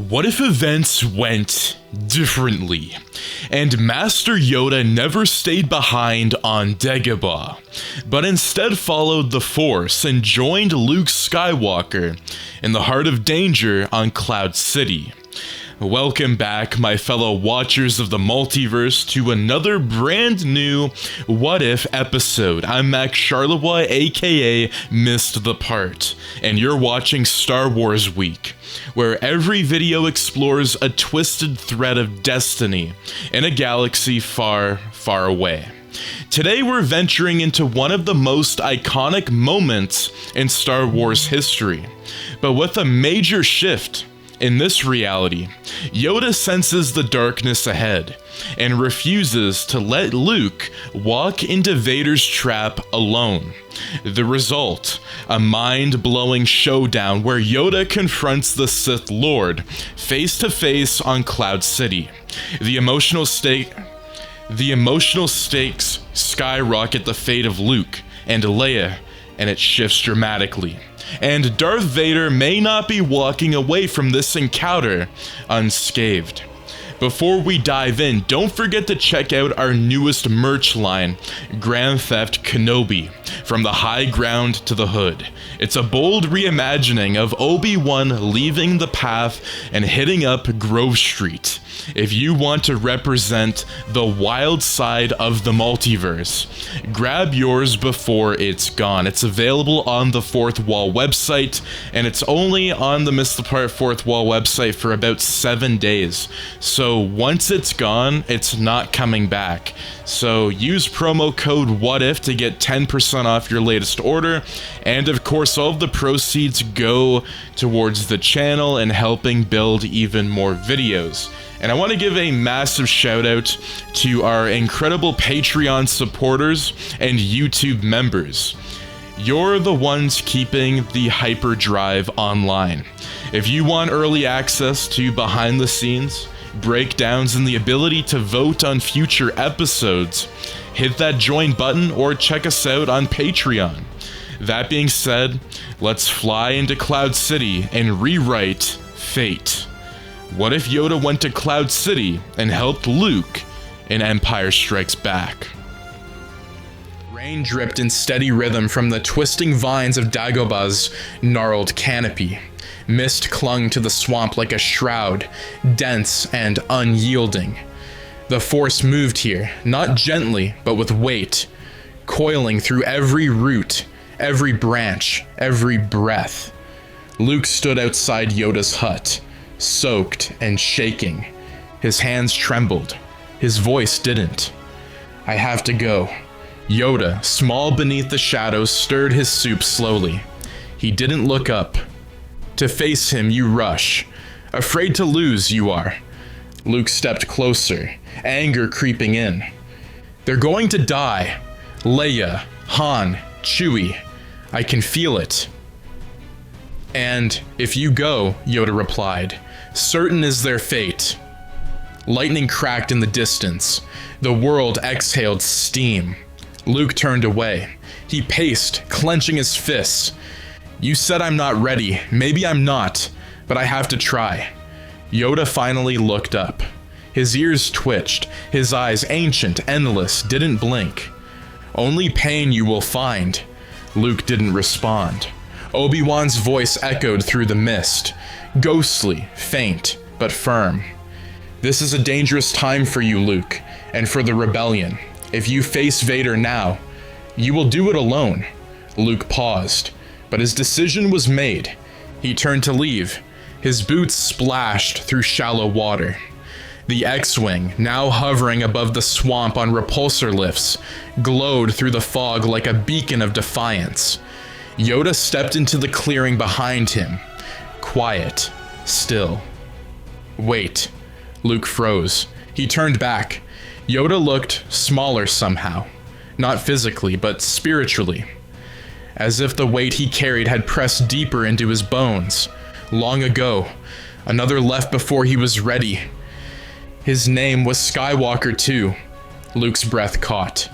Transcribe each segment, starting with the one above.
What if events went differently, and Master Yoda never stayed behind on Dagobah, but instead followed the Force and joined Luke Skywalker in the heart of danger on Cloud City? Welcome back, my fellow watchers of the multiverse, to another brand new What If episode. I'm Max Charlevoix, aka MissedThePart, and you're watching Star Wars Week, where every video explores a twisted thread of destiny in a galaxy far, far away. Today we're venturing into one of the most iconic moments in Star Wars history, but with a major shift. In this reality, Yoda senses the darkness ahead and refuses to let Luke walk into Vader's trap alone. The result, a mind-blowing showdown where Yoda confronts the Sith Lord face to face on Cloud City. The emotional stakes skyrocket the fate of Luke and Leia, and it shifts dramatically. And Darth Vader may not be walking away from this encounter unscathed. Before we dive in, don't forget to check out our newest merch line, Grand Theft Kenobi, From the High Ground to the Hood. It's a bold reimagining of Obi-Wan leaving the path and hitting up Grove Street. If you want to represent the wild side of the multiverse, grab yours before it's gone. It's available on the Fourth Wall website, and it's only on the MissedThePart Fourth Wall website for about 7 days. So once it's gone, it's not coming back. So use promo code WHATIF to get 10% off your latest order, and of course all of the proceeds go towards the channel and helping build even more videos. And I want to give a massive shout out to our incredible Patreon supporters and YouTube members. You're the ones keeping the hyperdrive online. If you want early access to behind the scenes, breakdowns, and the ability to vote on future episodes, hit that join button or check us out on Patreon. That being said, let's fly into Cloud City and rewrite fate. What if Yoda went to Cloud City and helped Luke in Empire Strikes Back? Rain dripped in steady rhythm from the twisting vines of Dagobah's gnarled canopy. Mist clung to the swamp like a shroud, dense and unyielding. The Force moved here, not gently, but with weight, coiling through every root, every branch, every breath. Luke stood outside Yoda's hut, soaked and shaking. His hands trembled. His voice didn't. "I have to go." Yoda, small beneath the shadows, stirred his soup slowly. He didn't look up. To face him, you rush. Afraid to lose, you are. Luke stepped closer, anger creeping in. "They're going to die. Leia, Han, Chewie. I can feel it." "And if you go," Yoda replied, "certain is their fate." Lightning cracked in the distance. The world exhaled steam. Luke turned away. He paced, clenching his fists. "You said I'm not ready. Maybe I'm not, but I have to try." Yoda finally looked up. His ears twitched. His eyes, ancient, endless, didn't blink. "Only pain you will find." Luke didn't respond. Obi-Wan's voice echoed through the mist, ghostly, faint, but firm. "This is a dangerous time for you, Luke, and for the rebellion. If you face Vader now, you will do it alone." Luke paused, but his decision was made. He turned to leave. His boots splashed through shallow water. The X-Wing, now hovering above the swamp on repulsor lifts, glowed through the fog like a beacon of defiance. Yoda stepped into the clearing behind him. Quiet. Still. "Wait." Luke froze. He turned back. Yoda looked smaller somehow. Not physically, but spiritually. As if the weight he carried had pressed deeper into his bones. Long ago. Another left before he was ready. His name was Skywalker too. Luke's breath caught.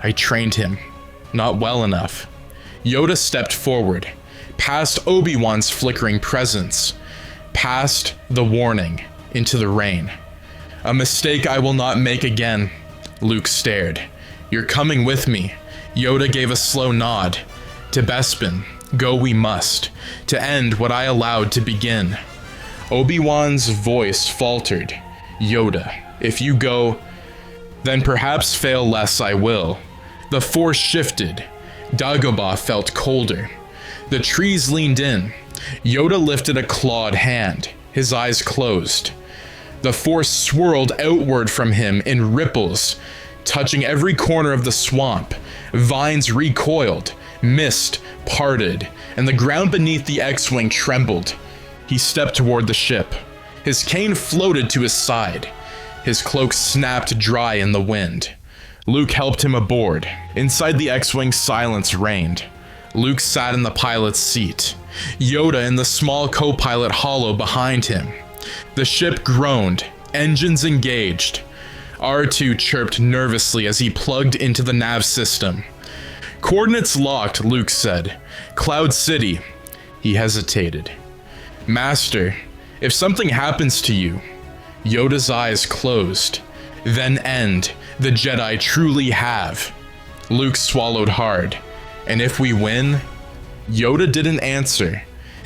"I trained him. Not well enough." Yoda stepped forward, past Obi-Wan's flickering presence. past the warning, into the rain. A mistake I will not make again. Luke stared. You're coming with me. Yoda gave a slow nod. To Bespin, go we must, to end what I allowed to begin. Obi-Wan's voice faltered. Yoda, if you go, then perhaps fail less I will. The force shifted. Dagobah felt colder. The trees leaned in. Yoda lifted a clawed hand. His eyes closed. The force swirled outward from him in ripples, touching every corner of the swamp. Vines recoiled, mist parted, and the ground beneath the X-Wing trembled. He stepped toward the ship. His cane floated to his side. His cloak snapped dry in the wind. Luke helped him aboard. Inside the X-Wing, silence reigned. Luke sat in the pilot's seat. Yoda in the small co-pilot hollow behind him. The ship groaned, engines engaged. R2 chirped nervously as he plugged into the nav system. Coordinates locked, Luke said. Cloud City. He hesitated. Master, if something happens to you... Yoda's eyes closed. Then end the Jedi truly have. Luke swallowed hard. And if we win? Yoda didn't answer.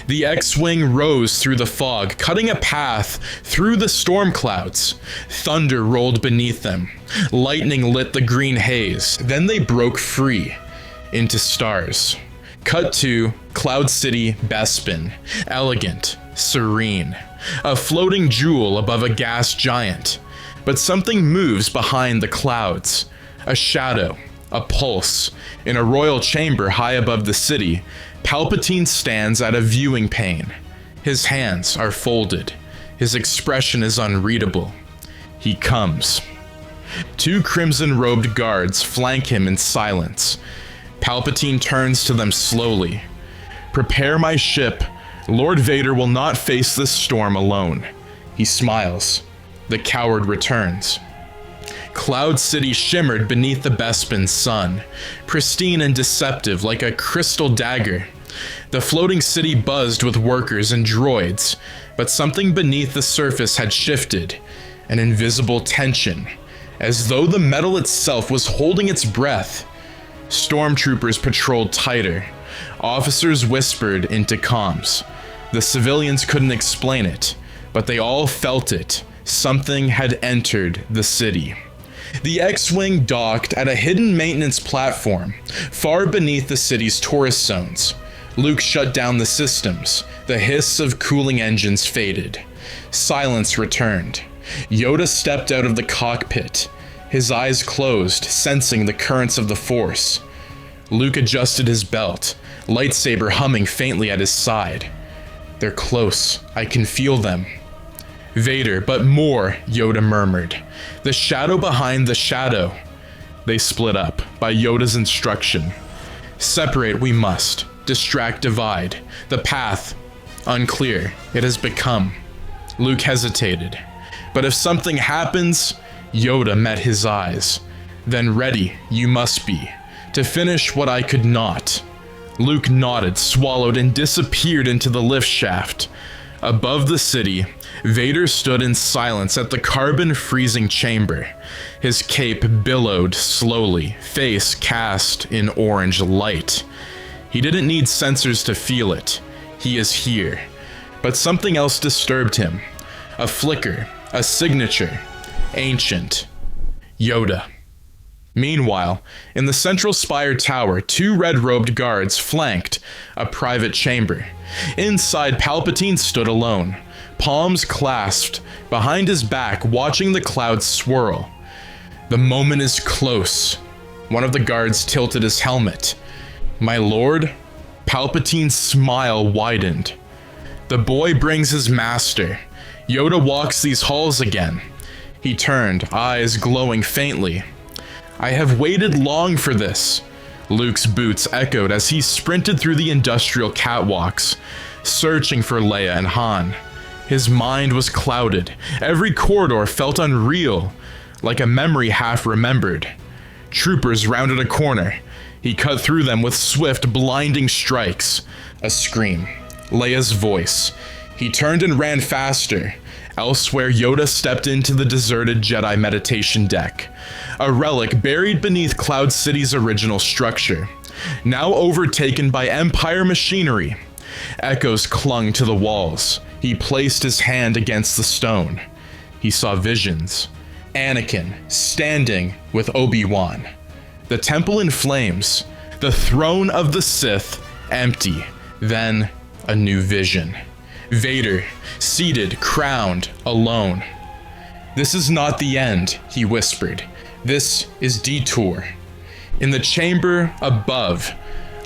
The X-Wing rose through the fog, cutting a path through the storm clouds. Thunder rolled beneath them. Lightning lit the green haze. Then they broke free into stars. Cut to Cloud City, Bespin. Elegant, serene. A floating jewel above a gas giant. But something moves behind the clouds. A shadow, a pulse. In a royal chamber high above the city, Palpatine stands at a viewing pane. His hands are folded. His expression is unreadable. He comes. Two crimson-robed guards flank him in silence. Palpatine turns to them slowly. Prepare my ship. Lord Vader will not face this storm alone. He smiles. The coward returns. Cloud City shimmered beneath the Bespin sun, pristine and deceptive like a crystal dagger. The floating city buzzed with workers and droids, but something beneath the surface had shifted, an invisible tension, as though the metal itself was holding its breath. Stormtroopers patrolled tighter. Officers whispered into comms. The civilians couldn't explain it, but they all felt it. Something had entered the city. The X-Wing docked at a hidden maintenance platform, far beneath the city's tourist zones. Luke shut down the systems. The hiss of cooling engines faded. Silence returned. Yoda stepped out of the cockpit. His eyes closed, sensing the currents of the Force. Luke adjusted his belt, lightsaber humming faintly at his side. They're close. I can feel them. Vader, but more, Yoda murmured. The shadow behind the shadow. They split up, by Yoda's instruction. Separate we must. Distract, divide. The path, unclear. It has become. Luke hesitated. But if something happens, Yoda met his eyes. Then ready you must be, to finish what I could not. Luke nodded, swallowed, and disappeared into the lift shaft. Above the city, Vader stood in silence at the carbon-freezing chamber. His cape billowed slowly, face cast in orange light. He didn't need sensors to feel it. He is here. But something else disturbed him. A flicker, a signature, ancient. Yoda. Meanwhile, in the central spire tower, two red-robed guards flanked a private chamber. Inside, Palpatine stood alone, palms clasped, behind his back, watching the clouds swirl. The moment is close. One of the guards tilted his helmet. My lord? Palpatine's smile widened. The boy brings his master. Yoda walks these halls again. He turned, eyes glowing faintly. I have waited long for this. Luke's boots echoed as he sprinted through the industrial catwalks, searching for Leia and Han. His mind was clouded. Every corridor felt unreal, like a memory half remembered. Troopers rounded a corner. He cut through them with swift, blinding strikes. A scream. Leia's voice. He turned and ran faster. Elsewhere, Yoda stepped into the deserted Jedi meditation deck, a relic buried beneath Cloud City's original structure, now overtaken by Empire machinery. Echoes clung to the walls. He placed his hand against the stone. He saw visions. Anakin standing with Obi-Wan. The temple in flames. The throne of the Sith empty. Then a new vision. Vader, seated, crowned, alone. "This is not the end," he whispered. "This is detour." In the chamber above,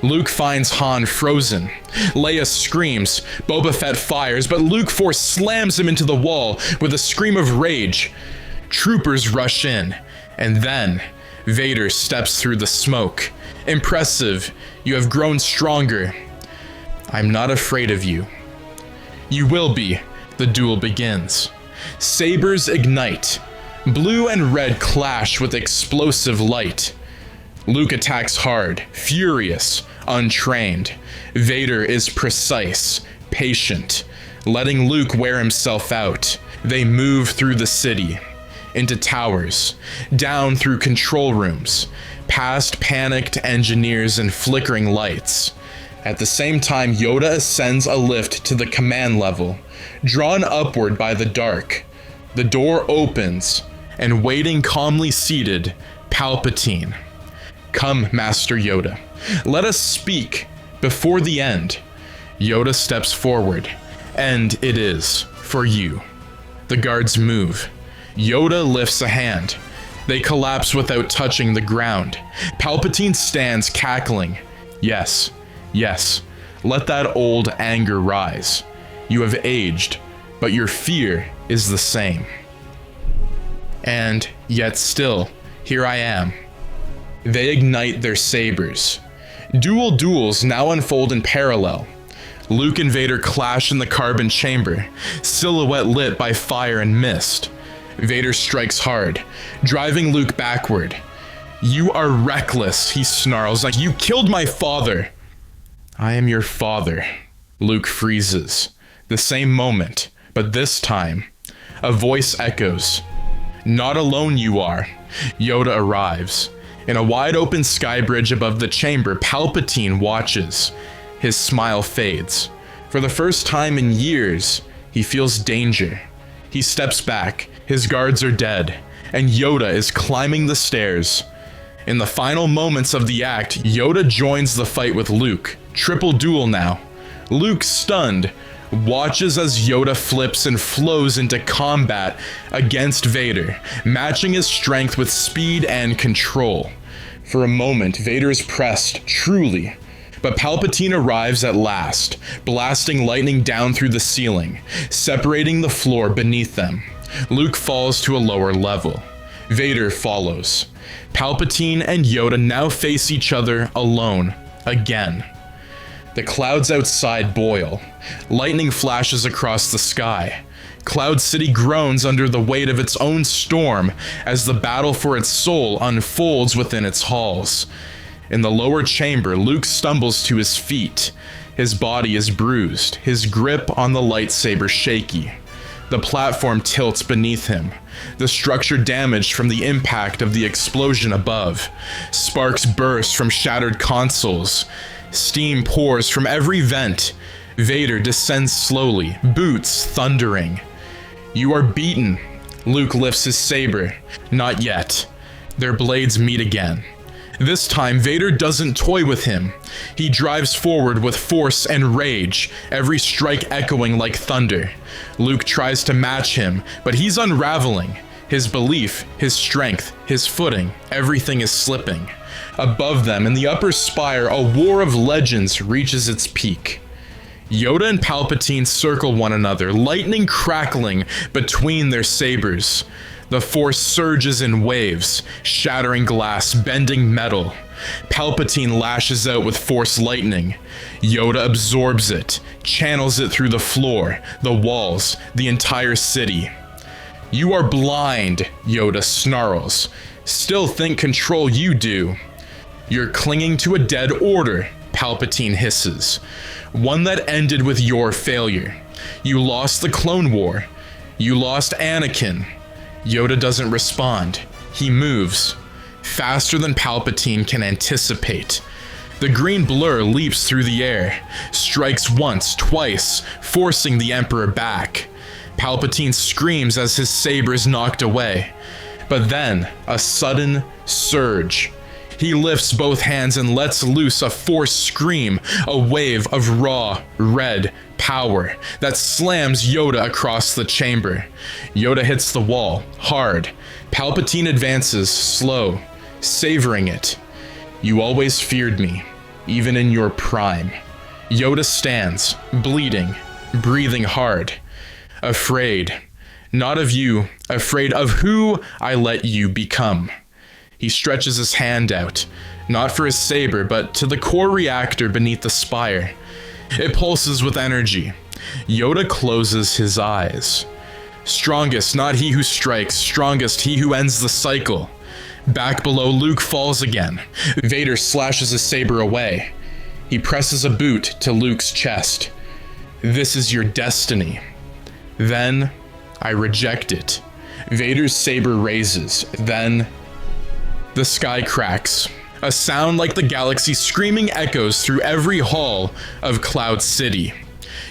Luke finds Han frozen. Leia screams, Boba Fett fires, but Luke Force slams him into the wall with a scream of rage. Troopers rush in, and then Vader steps through the smoke. "Impressive, you have grown stronger." "I'm not afraid of you." "You will be." The duel begins. Sabers ignite. Blue and red clash with explosive light. Luke attacks hard, furious, untrained. Vader is precise, patient, letting Luke wear himself out. They move through the city, into towers, down through control rooms, past panicked engineers and flickering lights. At the same time, Yoda ascends a lift to the command level, drawn upward by the dark. The door opens, and waiting calmly seated, Palpatine. "Come, Master Yoda. Let us speak before the end." Yoda steps forward, and it is for you. The guards move. Yoda lifts a hand. They collapse without touching the ground. Palpatine stands cackling. "Yes, yes, let that old anger rise. You have aged, but your fear is the same. And yet still, here I am." They ignite their sabers. Duels now unfold in parallel. Luke and Vader clash in the carbon chamber, silhouette lit by fire and mist. Vader strikes hard, driving Luke backward. "You are reckless," he snarls, "like you killed my father." "I am your father." Luke freezes. The same moment, but this time, a voice echoes. "Not alone you are." Yoda arrives. In a wide open sky bridge above the chamber, Palpatine watches. His smile fades. For the first time in years, he feels danger. He steps back. His guards are dead, and Yoda is climbing the stairs. In the final moments of the act, Yoda joins the fight with Luke. Triple duel now. Luke, stunned, watches as Yoda flips and flows into combat against Vader, matching his strength with speed and control. For a moment, Vader is pressed, truly. But Palpatine arrives at last, blasting lightning down through the ceiling, separating the floor beneath them. Luke falls to a lower level. Vader follows. Palpatine and Yoda now face each other alone, again. The clouds outside boil. Lightning flashes across the sky. Cloud City groans under the weight of its own storm as the battle for its soul unfolds within its halls. In the lower chamber, Luke stumbles to his feet. His body is bruised, his grip on the lightsaber shaky. The platform tilts beneath him, the structure damaged from the impact of the explosion above. Sparks burst from shattered consoles. Steam pours from every vent. Vader descends slowly, boots thundering. "You are beaten." Luke lifts his saber. Not yet. Their blades meet again. This time, Vader doesn't toy with him. He drives forward with force and rage, every strike echoing like thunder. Luke tries to match him, but he's unraveling. His belief, his strength, his footing, everything is slipping. Above them, in the upper spire, a war of legends reaches its peak. Yoda and Palpatine circle one another, lightning crackling between their sabers. The Force surges in waves, shattering glass, bending metal. Palpatine lashes out with Force lightning. Yoda absorbs it, channels it through the floor, the walls, the entire city. "You are blind," Yoda snarls. "Still think control you do." "You're clinging to a dead order," Palpatine hisses. "One that ended with your failure. You lost the Clone War. You lost Anakin. Yoda doesn't respond. He moves faster than Palpatine can anticipate. The green blur leaps through the air, strikes once, twice, forcing the Emperor back. Palpatine screams as his saber is knocked away. But then, a sudden surge. He lifts both hands and lets loose a forced scream, a wave of raw, red power that slams Yoda across the chamber. Yoda hits the wall, hard. Palpatine advances, slow, savoring it. You always feared me, even in your prime. Yoda stands, bleeding, breathing hard. Afraid. Not of you, afraid of who I let you become. He stretches his hand out, not for his saber, but to the core reactor beneath the spire. It pulses with energy. Yoda closes his eyes. Strongest, not he who strikes, strongest he who ends the cycle. Back below, Luke falls again. Vader slashes his saber away. He presses a boot to Luke's chest. This is your destiny. Then, I reject it. Vader's saber raises. Then, the sky cracks. A sound like the galaxy screaming echoes through every hall of Cloud City.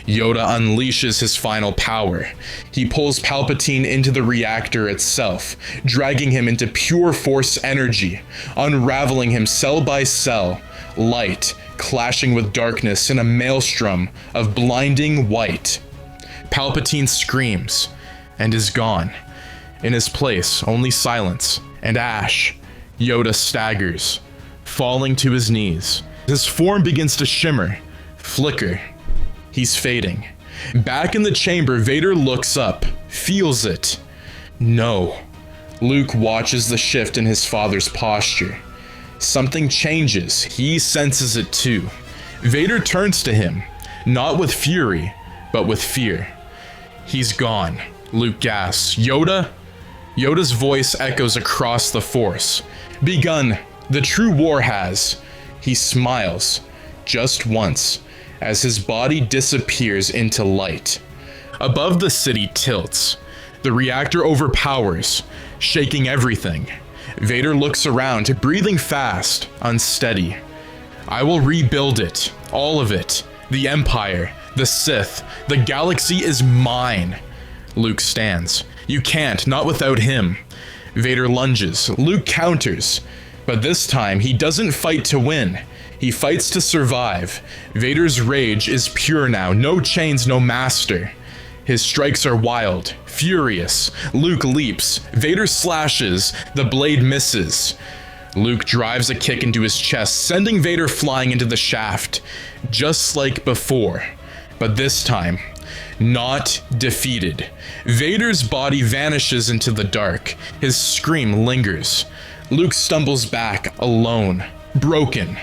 Yoda unleashes his final power. He pulls Palpatine into the reactor itself, dragging him into pure force energy, unraveling him cell by cell, light clashing with darkness in a maelstrom of blinding white. Palpatine screams and is gone. In his place, only silence and ash. Yoda staggers, falling to his knees. His form begins to shimmer, flicker. He's fading. Back in the chamber, Vader looks up, feels it. No. Luke watches the shift in his father's posture. Something changes. He senses it too. Vader turns to him, not with fury, but with fear. He's gone. Luke gasps. Yoda? Yoda's voice echoes across the Force. Begun. The true war has. He smiles, just once, as his body disappears into light. Above the city tilts. The reactor overpowers, shaking everything. Vader looks around, breathing fast, unsteady. I will rebuild it, all of it. The Empire, the Sith, the galaxy is mine. Luke stands. You can't, not without him. Vader lunges. Luke counters. But this time, he doesn't fight to win. He fights to survive. Vader's rage is pure now. No chains, no master. His strikes are wild, furious. Luke leaps. Vader slashes. The blade misses. Luke drives a kick into his chest, sending Vader flying into the shaft. Just like before. But this time, not defeated. Vader's body vanishes into the dark. His scream lingers. Luke stumbles back, alone, broken.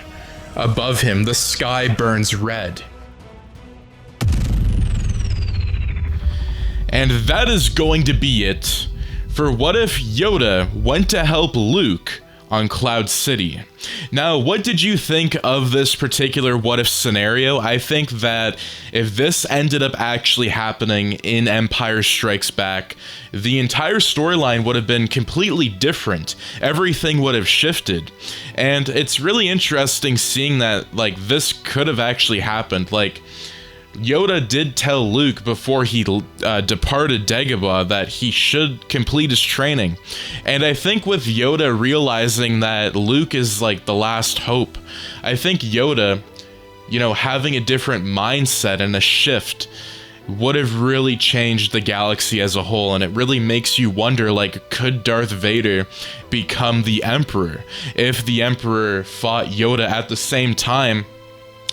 Above him, the sky burns red. And that is going to be it for What If Yoda Went to Help Luke on Cloud City. Now, what did you think of this particular what if scenario? I think that if this ended up actually happening in Empire Strikes Back, the entire storyline would have been completely different. Everything would have shifted. And it's really interesting seeing that, like, this could have actually happened. Like, Yoda did tell Luke before he departed Dagobah that he should complete his training. And I think with Yoda realizing that Luke is like the last hope, I think Yoda, you know, having a different mindset and a shift would have really changed the galaxy as a whole. And it really makes you wonder, like, could Darth Vader become the Emperor if the Emperor fought Yoda at the same time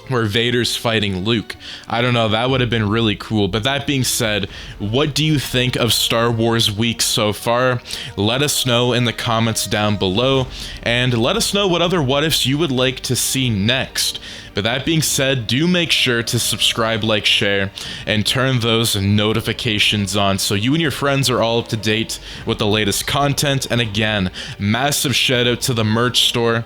where Vader's fighting Luke? I don't know, that would have been really cool. But that being said, what do you think of Star Wars week so far? Let us know in the comments down below, and let us know what other what ifs you would like to see next. But that being said, do make sure to subscribe, like, share, and turn those notifications on so you and your friends are all up to date with the latest content. And again, massive shout out to the merch store.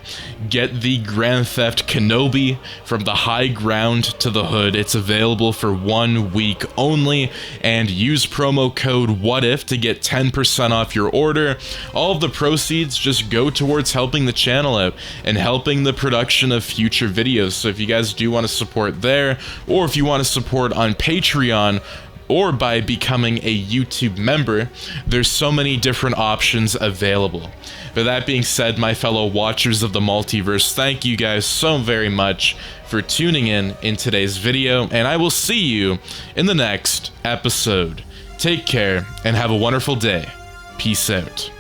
Get the Grand Theft Kenobi from the high ground to the hood. It's available for 1 week only, and use promo code WHATIF to get 10% off your order. All of the proceeds just go towards helping the channel out and helping the production of future videos. So if you guys do want to support there, or if you want to support on Patreon, or by becoming a YouTube member, there's so many different options available. But that being said, my fellow watchers of the multiverse, thank you guys so very much for tuning in today's video, and I will see you in the next episode. Take care and have a wonderful day. Peace out.